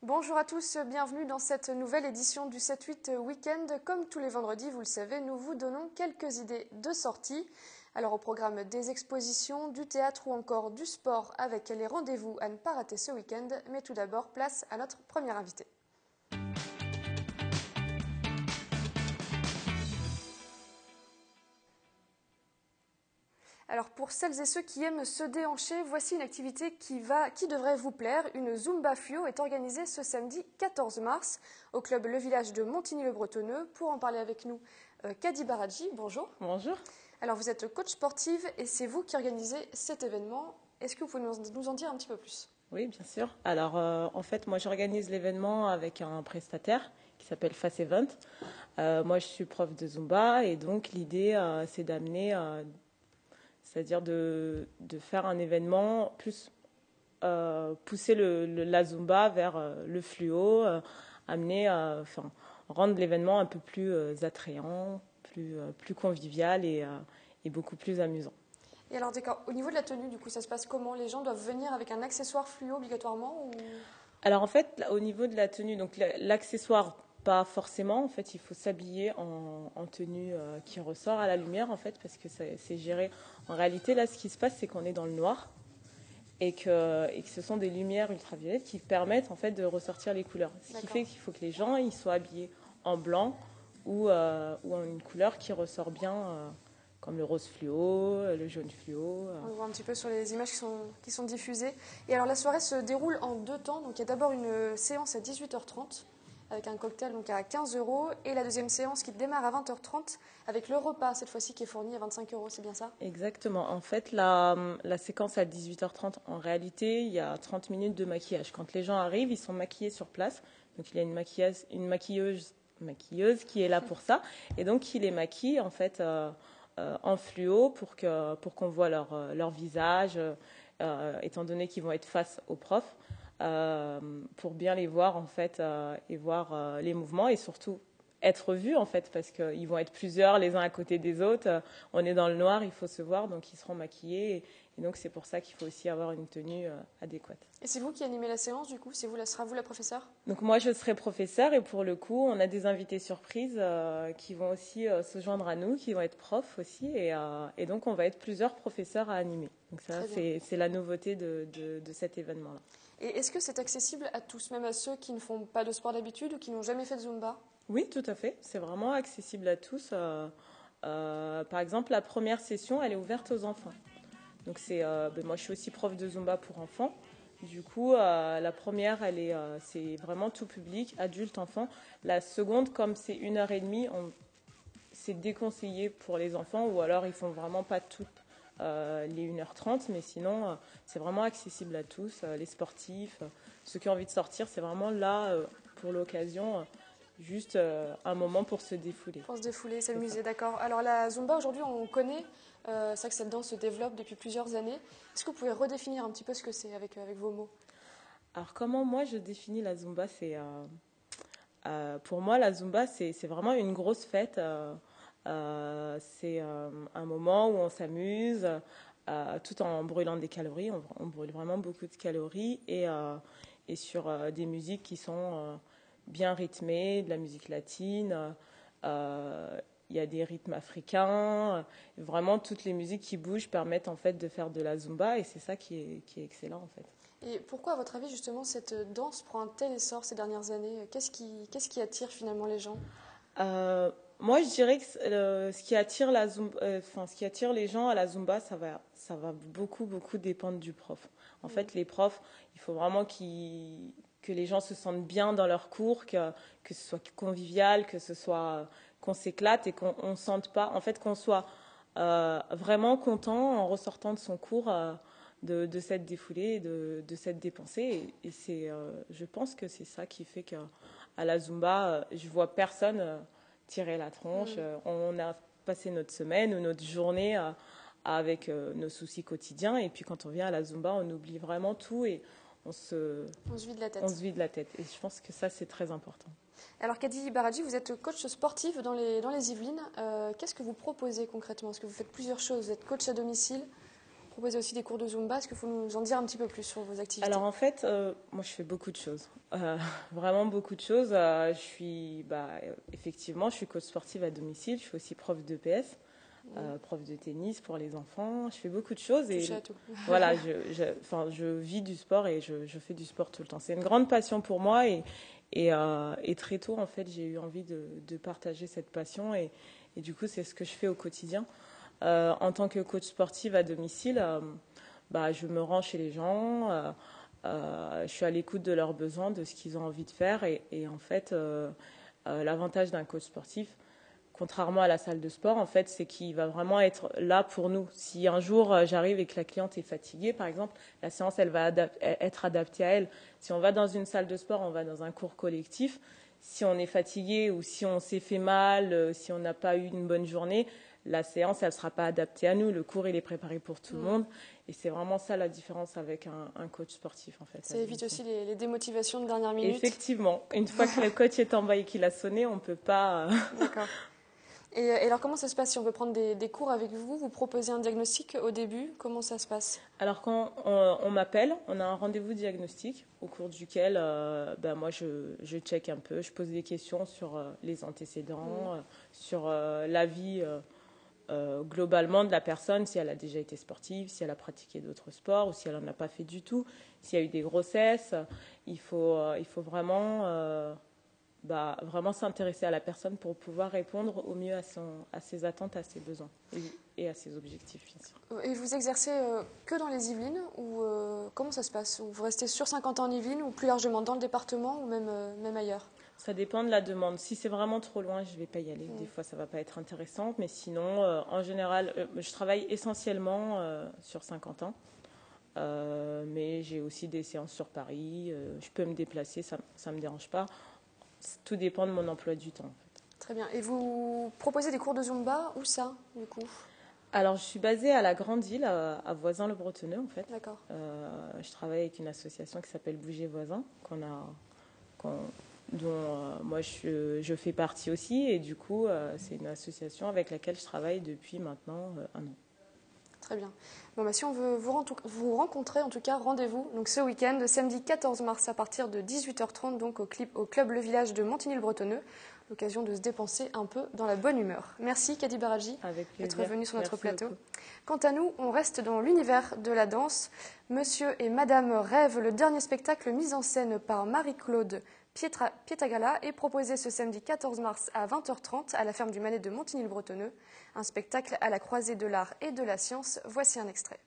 Bonjour à tous, bienvenue dans cette nouvelle édition du 7-8 Week-end. Comme tous les vendredis, vous le savez, nous vous donnons quelques idées de sortie. Alors au programme des expositions, du théâtre ou encore du sport avec les rendez-vous à ne pas rater ce week-end. Mais tout d'abord, place à notre premier invité. Alors pour celles et ceux qui aiment se déhancher, voici une activité qui devrait vous plaire. Une Zumba Fluo est organisée ce samedi 14 mars au club Le Village de Montigny-le-Bretonneux. Pour en parler avec nous, Kadi Baradji, bonjour. Bonjour. Alors vous êtes coach sportive et c'est vous qui organisez cet événement. Est-ce que vous pouvez nous en dire un petit peu plus ? Oui, bien sûr. Alors, en fait, moi, j'organise l'événement avec un prestataire qui s'appelle Face Event. Moi, je suis prof de Zumba et donc l'idée, c'est d'amener, c'est-à-dire de faire un événement plus pousser la Zumba vers le fluo, amener, rendre l'événement un peu plus attrayant, plus convivial et beaucoup plus amusant. Et alors, d'accord, au niveau de la tenue, du coup, ça se passe comment ? Les gens doivent venir avec un accessoire fluo obligatoirement ou... Alors en fait, au niveau de la tenue, donc l'accessoire, pas forcément. En fait, il faut s'habiller en tenue qui ressort à la lumière, en fait, parce que c'est géré. En réalité, là, ce qui se passe, c'est qu'on est dans le noir et que ce sont des lumières ultraviolettes qui permettent en fait de ressortir les couleurs. Ce qui fait qu'il faut que les gens ils soient habillés en blanc ou en une couleur qui ressort bien. Comme le rose fluo, le jaune fluo. On le voit un petit peu sur les images qui sont diffusées. Et alors la soirée se déroule en deux temps. Donc il y a d'abord une séance à 18h30 avec un cocktail donc à 15 € et la deuxième séance qui démarre à 20h30 avec le repas cette fois-ci qui est fourni à 25 €, c'est bien ça ? Exactement. En fait, la séquence à 18h30, en réalité, il y a 30 minutes de maquillage. Quand les gens arrivent, ils sont maquillés sur place. Donc il y a une maquilleuse qui est là pour ça. Et donc qui les maquille en fait en fluo pour qu'on voit leur visage, étant donné qu'ils vont être face aux profs, pour bien les voir en fait et voir les mouvements et surtout être vus en fait parce qu'ils vont être plusieurs les uns à côté des autres. On est dans le noir, il faut se voir, donc ils seront maquillés et donc c'est pour ça qu'il faut aussi avoir une tenue adéquate. Et c'est vous qui animez la séance du coup ? Sera vous la professeure ? Donc moi je serai professeure et pour le coup on a des invités surprises qui vont aussi se joindre à nous, qui vont être profs aussi et donc on va être plusieurs professeurs à animer. Donc ça c'est la nouveauté de cet événement-là. Et est-ce que c'est accessible à tous, même à ceux qui ne font pas de sport d'habitude ou qui n'ont jamais fait de Zumba ? Oui, tout à fait. C'est vraiment accessible à tous. Par exemple, la première session, elle est ouverte aux enfants. Donc moi, je suis aussi prof de Zumba pour enfants. Du coup, la première, c'est vraiment tout public, adulte, enfant. La seconde, comme c'est 1h30, c'est déconseillé pour les enfants ou alors ils font vraiment pas toutes les 1h30. Mais sinon, c'est vraiment accessible à tous, les sportifs, ceux qui ont envie de sortir. C'est vraiment là, pour l'occasion, juste un moment pour se défouler. Pour se défouler, s'amuser, d'accord. Alors la Zumba, aujourd'hui, on connaît, c'est vrai que cette danse se développe depuis plusieurs années. Est-ce que vous pouvez redéfinir un petit peu ce que c'est avec vos mots ? Alors comment moi je définis la Zumba, pour moi la Zumba c'est vraiment une grosse fête. C'est un moment où on s'amuse tout en brûlant des calories. On brûle vraiment beaucoup de calories et sur des musiques qui sont bien rythmées, de la musique latine. Il y a des rythmes africains. Vraiment, toutes les musiques qui bougent permettent en fait de faire de la Zumba et c'est ça qui est excellent en fait. Et pourquoi, à votre avis, justement, cette danse prend un tel essor ces dernières années ? Qu'est-ce qui attire finalement les gens ? Moi, je dirais que ce qui attire ce qui attire les gens à la Zumba, ça va beaucoup dépendre du prof. En fait, les profs, il faut vraiment que les gens se sentent bien dans leur cours, que ce soit convivial, qu'on s'éclate et qu'on sente pas, en fait, qu'on soit vraiment content en ressortant de son cours. De s'être défoulé, de s'être dépensé. Et je pense que c'est ça qui fait qu'à la Zumba, je vois personne tirer la tronche. On a passé notre semaine ou notre journée avec nos soucis quotidiens. Et puis quand on vient à la Zumba, on oublie vraiment tout et on se vide la tête. On se vide la tête. Et je pense que ça, c'est très important. Alors Kadi Baradji, vous êtes coach sportif dans les Yvelines. Qu'est-ce que vous proposez concrètement ? Est-ce que vous faites plusieurs choses ? Vous êtes coach à domicile ? proposez aussi des cours de Zumba. Est-ce que vous pouvez nous en dire un petit peu plus sur vos activités? Alors en fait, moi je fais beaucoup de choses, vraiment beaucoup de choses. Effectivement, je suis coach sportive à domicile, je suis aussi prof de PS, prof de tennis pour les enfants. Je fais beaucoup de choses et à tout. voilà, je vis du sport et je fais du sport tout le temps. C'est une grande passion pour moi et très tôt en fait j'ai eu envie de partager cette passion et du coup c'est ce que je fais au quotidien. En tant que coach sportive à domicile, je me rends chez les gens, je suis à l'écoute de leurs besoins, de ce qu'ils ont envie de faire. Et en fait, l'avantage d'un coach sportif, contrairement à la salle de sport, en fait, c'est qu'il va vraiment être là pour nous. Si un jour j'arrive et que la cliente est fatiguée, par exemple, la séance, elle va être adaptée à elle. Si on va dans une salle de sport, on va dans un cours collectif. Si on est fatigué ou si on s'est fait mal, si on n'a pas eu une bonne journée, la séance, elle ne sera pas adaptée à nous. Le cours, il est préparé pour tout le monde. Et c'est vraiment ça la différence avec un coach sportif, en fait. Ça évite aussi les démotivations de dernière minute. Effectivement. Une fois que le coach est en bas et qu'il a sonné, on ne peut pas... D'accord. Et alors, comment ça se passe si on veut prendre des cours avec vous? Vous proposez un diagnostic au début? Comment ça se passe? Alors, quand on m'appelle, on a un rendez-vous diagnostic au cours duquel moi, je check un peu. Je pose des questions sur les antécédents, sur la vie globalement de la personne, si elle a déjà été sportive, si elle a pratiqué d'autres sports ou si elle n'en a pas fait du tout, s'il y a eu des grossesses. Il faut vraiment... vraiment s'intéresser à la personne pour pouvoir répondre au mieux à ses attentes, à ses besoins et à ses objectifs, bien sûr. Et vous exercez que dans les Yvelines ou comment ça se passe? Vous restez sur Saint-Quentin en Yvelines ou plus largement dans le département ou même ailleurs? Ça dépend de la demande. Si c'est vraiment trop loin, je ne vais pas y aller. Des fois, ça ne va pas être intéressant. Mais sinon, en général, je travaille essentiellement sur Saint-Quentin. Mais j'ai aussi des séances sur Paris. Je peux me déplacer, ça ne me dérange pas. Tout dépend de mon emploi du temps. En fait. Très bien. Et vous proposez des cours de Zumba? Où ça, du coup? Alors, je suis basée à la Grande Île, à Voisins-le-Bretonneux, en fait. D'accord. Je travaille avec une association qui s'appelle Bouger Voisins, dont moi je fais partie aussi. Et du coup, c'est une association avec laquelle je travaille depuis maintenant un an. Très bien. Bon, si on veut vous rencontrer, en tout cas, rendez-vous donc ce week-end, samedi 14 mars à partir de 18h30, donc au Club Le Village de Montigny-le-Bretonneux. L'occasion de se dépenser un peu dans la bonne humeur. Merci Kadi Baraji d'être venu sur notre plateau. Beaucoup. Quant à nous, on reste dans l'univers de la danse. Monsieur et Madame Rêve, le dernier spectacle mis en scène par Marie-Claude Pietagala est proposé ce samedi 14 mars à 20h30 à la ferme du Manet de Montigny-le-Bretonneux. Un spectacle à la croisée de l'art et de la science. Voici un extrait.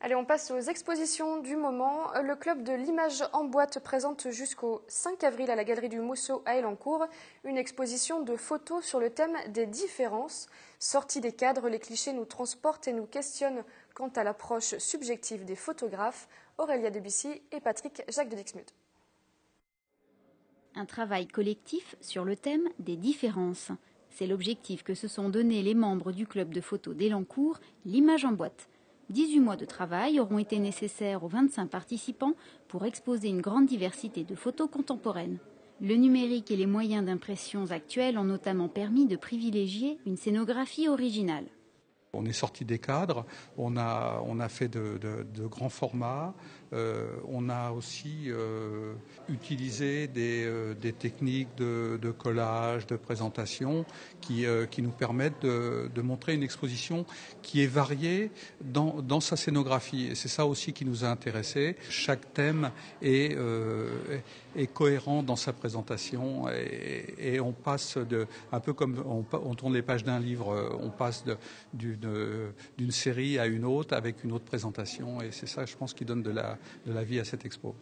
Allez, on passe aux expositions du moment. Le club de l'image en boîte présente jusqu'au 5 avril à la Galerie du Mousseau à Elancourt une exposition de photos sur le thème des différences. Sortis des cadres, les clichés nous transportent et nous questionnent quant à l'approche subjective des photographes. Aurélia Debussy et Patrick Jacques de Dixmude. Un travail collectif sur le thème des différences. C'est l'objectif que se sont donnés les membres du club de photo d'Elancourt, l'image en boîte. 18 mois de travail auront été nécessaires aux 25 participants pour exposer une grande diversité de photos contemporaines. Le numérique et les moyens d'impression actuels ont notamment permis de privilégier une scénographie originale. On est sorti des cadres, on a fait de grands formats, on a aussi utilisé des techniques de collage, de présentation qui nous permettent de montrer une exposition qui est variée dans sa scénographie. Et c'est ça aussi qui nous a intéressés. Chaque thème est cohérent dans sa présentation et on passe un peu comme on tourne les pages d'un livre, on passe d'une série à une autre avec une autre présentation et c'est ça je pense qui donne de la vie à cette expo.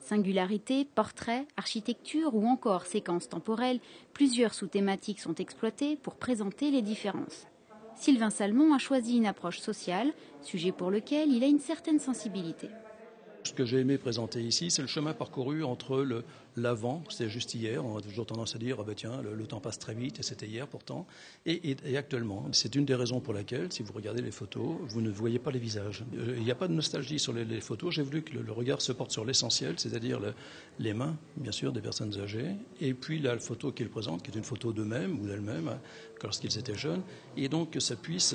Singularité, portrait, architecture ou encore séquences temporelles, plusieurs sous-thématiques sont exploitées pour présenter les différences. Sylvain Salmon a choisi une approche sociale, sujet pour lequel il a une certaine sensibilité. Ce que j'ai aimé présenter ici, c'est le chemin parcouru entre l'avant, c'était juste hier, on a toujours tendance à dire, tiens, le temps passe très vite, et c'était hier pourtant, et actuellement. C'est une des raisons pour laquelle, si vous regardez les photos, vous ne voyez pas les visages. Il n'y a pas de nostalgie sur les photos, j'ai voulu que le regard se porte sur l'essentiel, c'est-à-dire les mains, bien sûr, des personnes âgées, et puis la photo qu'ils présentent, qui est une photo d'eux-mêmes ou d'elles-mêmes, lorsqu'ils étaient jeunes, et donc que ça puisse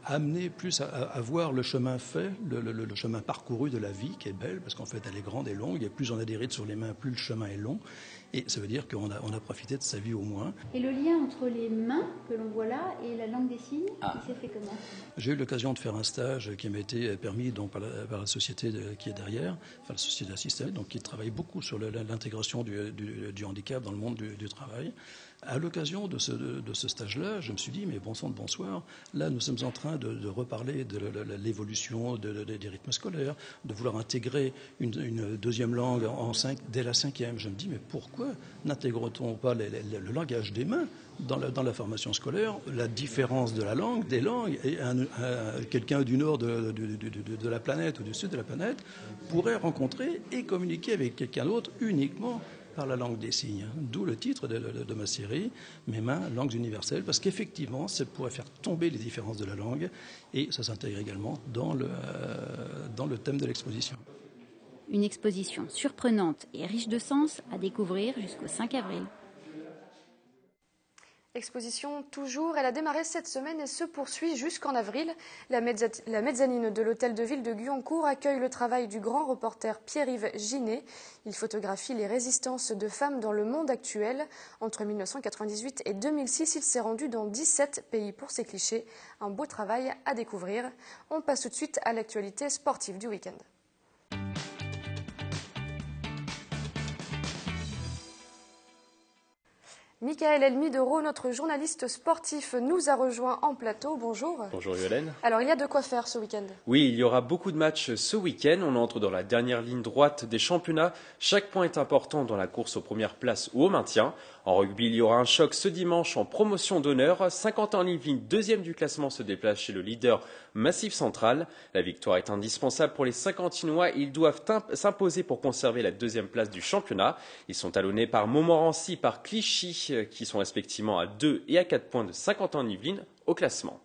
amener plus à voir le chemin fait, le chemin parcouru de la vie, qui est belle, parce qu'en fait elle est grande et longue, et plus on a des rides sur les mains, plus le chemin est long, et ça veut dire qu'on a profité de sa vie au moins. Et le lien entre les mains que l'on voit là et la langue des signes, il s'est fait comment? J'ai eu l'occasion de faire un stage qui m'a été permis donc, par la société qui est derrière, enfin la société d'assistance, donc qui travaille beaucoup sur l'intégration du handicap dans le monde du travail. À l'occasion de ce stage-là, je me suis dit, mais bon sang de bonsoir, là nous sommes en train de reparler de l'évolution des rythmes scolaires, de vouloir intégrer une deuxième langue dès la 5e. Je me dis, mais pourquoi n'intègre-t-on pas le langage des mains dans la formation scolaire? La différence de la langue, des langues, et quelqu'un du nord de la planète ou du sud de la planète pourrait rencontrer et communiquer avec quelqu'un d'autre uniquement par la langue des signes. D'où le titre de ma série, Mes mains, langues universelles, parce qu'effectivement, ça pourrait faire tomber les différences de la langue, et ça s'intègre également dans le thème de l'exposition. Une exposition surprenante et riche de sens à découvrir jusqu'au 5 avril. Exposition toujours, elle a démarré cette semaine et se poursuit jusqu'en avril. La mezzanine de l'hôtel de ville de Guyancourt accueille le travail du grand reporter Pierre-Yves Ginet. Il photographie les résistances de femmes dans le monde actuel. Entre 1998 et 2006, il s'est rendu dans 17 pays pour ses clichés. Un beau travail à découvrir. On passe tout de suite à l'actualité sportive du week-end. Michael Elmidoro, notre journaliste sportif, nous a rejoint en plateau. Bonjour. Bonjour Yolène. Alors, il y a de quoi faire ce week-end? Oui, il y aura beaucoup de matchs ce week-end. On entre dans la dernière ligne droite des championnats. Chaque point est important dans la course aux premières places ou au maintien. En rugby, il y aura un choc ce dimanche en promotion d'honneur. Saint-Quentin-en-Yvelines, deuxième du classement, se déplace chez le leader Massif Central. La victoire est indispensable pour les Saint-Quentinois. Ils doivent s'imposer pour conserver la deuxième place du championnat. Ils sont talonnés par Montmorency, par Clichy, qui sont respectivement à 2 et à 4 points de Saint-Quentin-en-Yvelines au classement.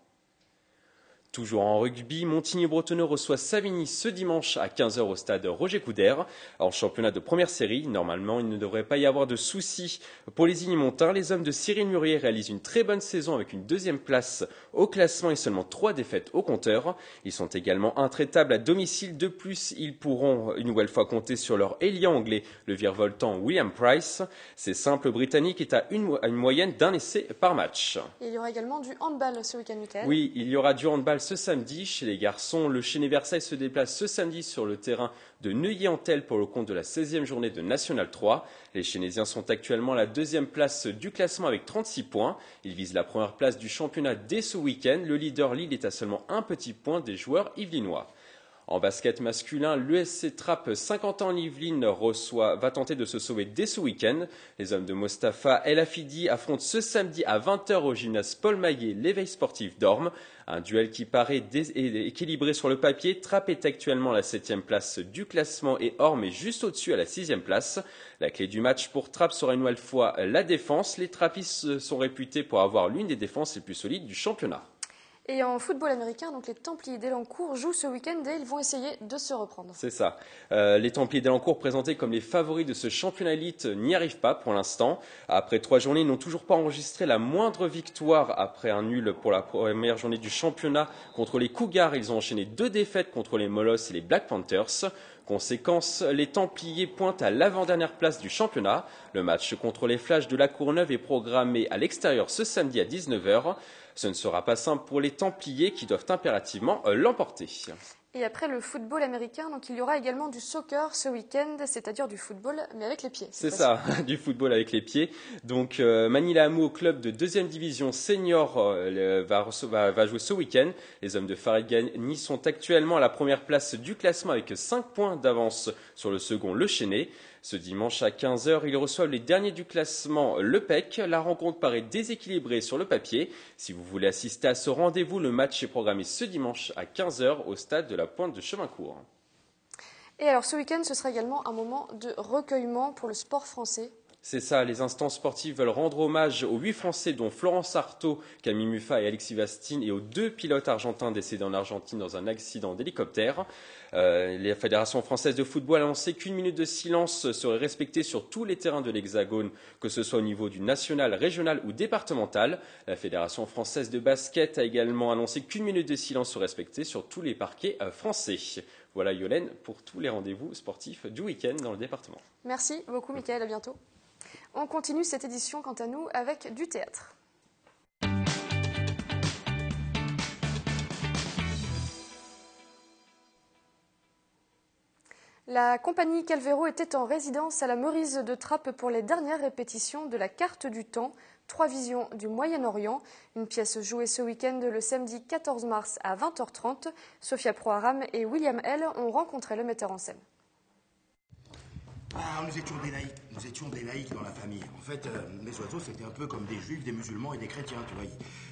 Toujours en rugby, Montigny-Bretonneux reçoit Savigny ce dimanche à 15h au stade Roger Coudert. En championnat de première série, normalement, il ne devrait pas y avoir de soucis pour les Igny-Montins. Les hommes de Cyril Murier réalisent une très bonne saison avec une deuxième place au classement et seulement 3 défaites au compteur. Ils sont également intraitables à domicile. De plus, ils pourront une nouvelle fois compter sur leur ailier anglais, le virevoltant William Price. Ces simples Britanniques est à une moyenne d'un essai par match. Et il y aura également du handball ce week-end, Michael. Oui, il y aura du handball ce samedi. Chez les garçons, le Chénet-Versailles se déplace ce samedi sur le terrain de Neuilly-en-Thelle pour le compte de la 16e journée de National 3. Les Chénésiens sont actuellement à la deuxième place du classement avec 36 points. Ils visent la première place du championnat dès ce week-end. Le leader Lille est à seulement un petit point des joueurs yvelinois. En basket masculin, l'USC Trappes Saint-Quentin-en-Yvelines va tenter de se sauver dès ce week-end. Les hommes de Mostafa El Afidi affrontent ce samedi à 20h au gymnase Paul Maillet l'éveil sportif d'Ormes. Un duel qui paraît équilibré sur le papier. Trappes est actuellement à la 7e place du classement et Ormes est juste au-dessus à la 6e place. La clé du match pour Trappes sera une nouvelle fois la défense. Les Trappistes sont réputés pour avoir l'une des défenses les plus solides du championnat. Et en football américain, donc les Templiers d'Elancourt jouent ce week-end et ils vont essayer de se reprendre. C'est ça. Les Templiers d'Elancourt, présentés comme les favoris de ce championnat élite, n'y arrivent pas pour l'instant. Après 3 journées, ils n'ont toujours pas enregistré la moindre victoire après un nul pour la première journée du championnat contre les Cougars. Ils ont enchaîné 2 défaites contre les Molosses et les Black Panthers. Conséquence, les Templiers pointent à l'avant-dernière place du championnat. Le match contre les Flashs de la Courneuve est programmé à l'extérieur ce samedi à 19h. Ce ne sera pas simple pour les Templiers qui doivent impérativement l'emporter. Et après le football américain, donc il y aura également du soccer ce week-end, c'est-à-dire du football, mais avec les pieds. C'est ça, du football avec les pieds. Donc Manilla Amo, club de 2e division senior, va jouer ce week-end. Les hommes de Farid Ghani sont actuellement à la première place du classement avec 5 points d'avance sur le second, le Chénet. Ce dimanche à 15h, ils reçoivent les derniers du classement, le PEC. La rencontre paraît déséquilibrée sur le papier. Si vous voulez assister à ce rendez-vous, le match est programmé ce dimanche à 15h au stade de la Pointe de Chemincourt. Et alors ce week-end, ce sera également un moment de recueillement pour le sport français. C'est ça, les instances sportives veulent rendre hommage aux 8 Français dont Florence Artaud, Camille Muffat et Alexis Vastine et aux 2 pilotes argentins décédés en Argentine dans un accident d'hélicoptère. La Fédération française de football a annoncé qu'1 minute de silence serait respectée sur tous les terrains de l'Hexagone, que ce soit au niveau du national, régional ou départemental. La Fédération française de basket a également annoncé qu'1 minute de silence serait respectée sur tous les parquets français. Voilà Yolène pour tous les rendez-vous sportifs du week-end dans le département. Merci beaucoup Mickaël, à bientôt. On continue cette édition quant à nous avec du théâtre. La compagnie Calvero était en résidence à la Meurice de Trappes pour les dernières répétitions de la Carte du Temps, 3 visions du Moyen-Orient. Une pièce jouée ce week-end le samedi 14 mars à 20h30. Sophia Proharam et William L. ont rencontré le metteur en scène. Ah, nous étions des laïcs dans la famille. En fait, mes oiseaux, c'était un peu comme des juifs, des musulmans et des chrétiens, tu vois.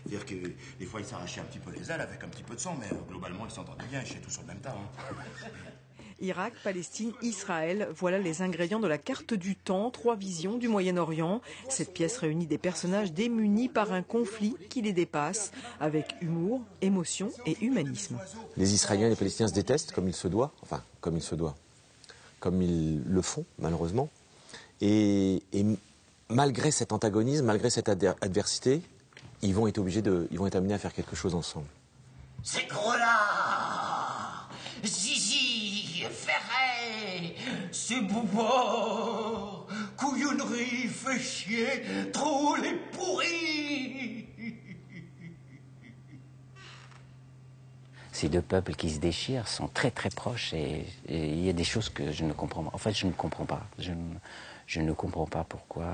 C'est-à-dire que des fois, ils s'arrachaient un petit peu les ailes avec un petit peu de sang, mais globalement, ils s'entendaient bien, ils étaient tous sur le même tas. Irak, Palestine, Israël, voilà les ingrédients de la Carte du Temps, 3 visions du Moyen-Orient. Cette pièce réunit des personnages démunis par un conflit qui les dépasse, avec humour, émotion et humanisme. Les Israéliens et les Palestiniens se détestent comme il se doit, comme ils le font, malheureusement. Et malgré cet antagonisme, malgré cette adversité, ils vont être amenés à faire quelque chose ensemble. C'est gros-là, Zizi, Ferret, c'est boubard, couillonnerie, fait chier, trop les pourris. Ces deux peuples qui se déchirent sont très très proches et il y a des choses que je ne comprends pas. En fait, je ne comprends pas. Je ne comprends pas pourquoi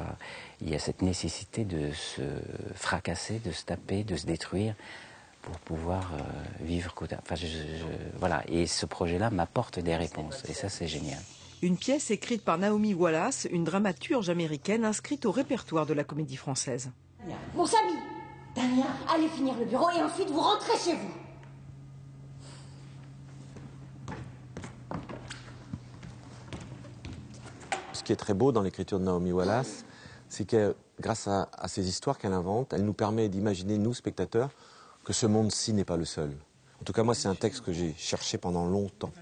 il y a cette nécessité de se fracasser, de se taper, de se détruire pour pouvoir vivre. Enfin, voilà. Et ce projet-là m'apporte des réponses et ça, c'est génial. Une pièce écrite par Naomi Wallace, une dramaturge américaine inscrite au répertoire de la Comédie Française. Mon Samy, Tania, allez finir le bureau et ensuite vous rentrez chez vous. Ce qui est très beau dans l'écriture de Naomi Wallace, c'est que grâce à ces histoires qu'elle invente, elle nous permet d'imaginer, nous, spectateurs, que ce monde-ci n'est pas le seul. En tout cas, moi, c'est un texte que j'ai cherché pendant longtemps,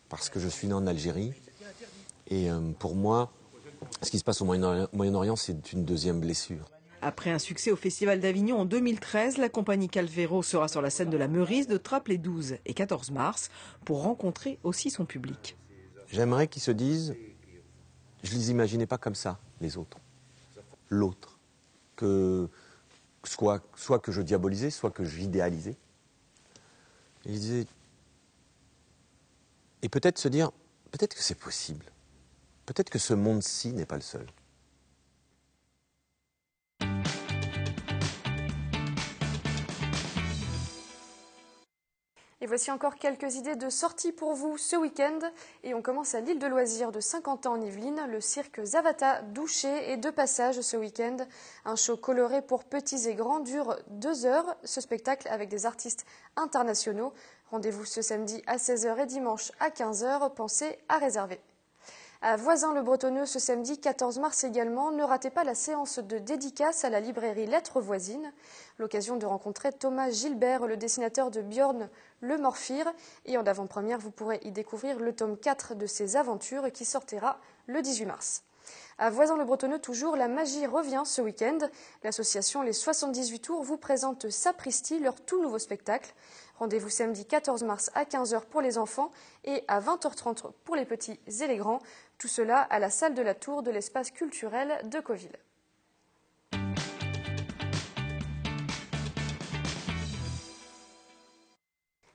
parce que je suis né en Algérie. Et pour moi, ce qui se passe au Moyen-Orient, c'est une deuxième blessure. Après un succès au Festival d'Avignon en 2013, la compagnie Calvero sera sur la scène de la Meurice de Trappes les 12 et 14 mars pour rencontrer aussi son public. J'aimerais qu'ils se disent, je ne les imaginais pas comme ça, les autres. L'autre. Soit que je diabolisais, soit que j'idéalisais. Et ils disaient, et peut-être se dire, peut-être que c'est possible. Peut-être que ce monde-ci n'est pas le seul. Et voici encore quelques idées de sorties pour vous ce week-end. Et on commence à l'île de loisirs de Saint-Quentin en Yvelines. Le cirque Zavata Douché est de passage ce week-end. Un show coloré pour petits et grands dure 2 heures. Ce spectacle avec des artistes internationaux. Rendez-vous ce samedi à 16h et dimanche à 15h. Pensez à réserver. À Voisins-le-Bretonneux ce samedi 14 mars également, ne ratez pas la séance de dédicace à la librairie Lettres Voisines. L'occasion de rencontrer Thomas Gilbert, le dessinateur de Björn le Morphir. Et en avant-première, vous pourrez y découvrir le tome 4 de ses aventures qui sortira le 18 mars. À Voisins-le-Bretonneux toujours, la magie revient ce week-end. L'association Les 78 Tours vous présente Sapristi, leur tout nouveau spectacle. Rendez-vous samedi 14 mars à 15h pour les enfants et à 20h30 pour les petits et les grands. Tout cela à la salle de la Tour de l'espace culturel de Cauville.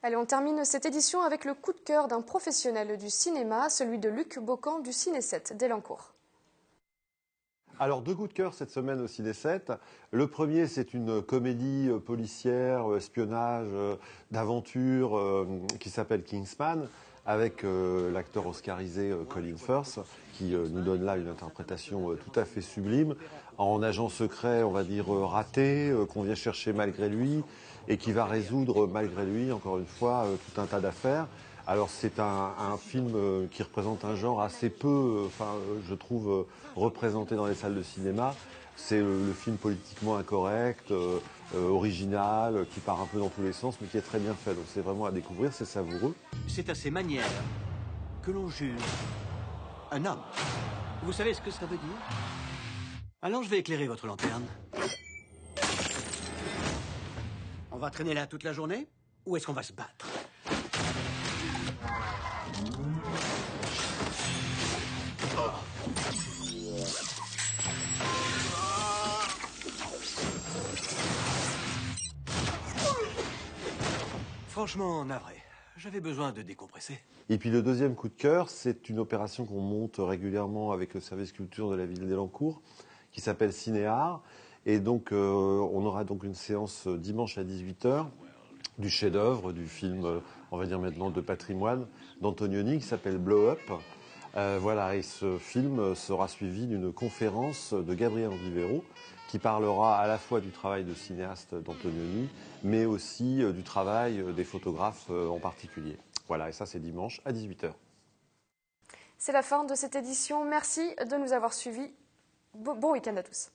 Allez, on termine cette édition avec le coup de cœur d'un professionnel du cinéma, celui de Luc Bocan du Ciné 7 d'Elancourt. Alors, 2 coups de cœur cette semaine au Ciné 7. Le premier, c'est une comédie policière, espionnage, d'aventure qui s'appelle Kingsman, avec l'acteur oscarisé Colin Firth, qui nous donne là une interprétation tout à fait sublime, en agent secret, on va dire, raté, qu'on vient chercher malgré lui, et qui va résoudre malgré lui, encore une fois, tout un tas d'affaires. Alors c'est un film qui représente un genre assez peu, je trouve, représenté dans les salles de cinéma. C'est le film politiquement incorrect, original, qui part un peu dans tous les sens, mais qui est très bien fait. Donc c'est vraiment à découvrir, c'est savoureux. C'est à ces manières que l'on juge un homme. Vous savez ce que ça veut dire? Alors je vais éclairer votre lanterne. On va traîner là toute la journée? Ou est-ce qu'on va se battre? Franchement, navré. J'avais besoin de décompresser. Et puis le deuxième coup de cœur, c'est une opération qu'on monte régulièrement avec le service culture de la ville d'Elancourt, qui s'appelle Cinéart. Et donc on aura donc une séance dimanche à 18h du chef-d'œuvre du film, on va dire maintenant de patrimoine, d'Antonioni, qui s'appelle Blow Up. Voilà, et ce film sera suivi d'une conférence de Gabriel Rivero, qui parlera à la fois du travail de cinéaste d'Antonioni, mais aussi du travail des photographes en particulier. Voilà, et ça c'est dimanche à 18h. C'est la fin de cette édition. Merci de nous avoir suivis. Bon week-end à tous.